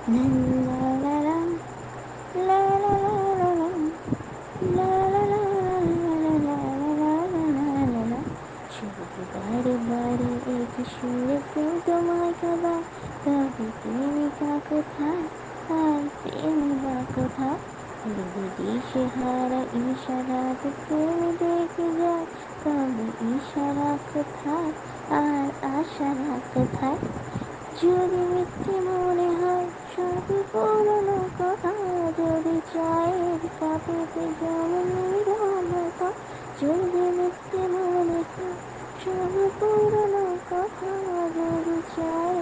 লা লা লা লা লা লা লা লা লা লা লা লা লা লা লা। যদি বারে বারে একই সুরে কেউ তোমায় কাঁদায়, তবে প্রেমিকা কোথায় আর প্রেমিকা কোথায়? যদি দিশেহারা ইশারাতে প্রেম দেখে যায়, তবে ইশারা কোথায় আর আশারা কোথায়? যদি মিথ্যে মনে হয় সবই পুরনো কথা, যদি চায়ের কাপেতে জমে নীরবতা, যদি মিথ্যে মনে হয় সবই পুরনো কথা, যদি চায়ের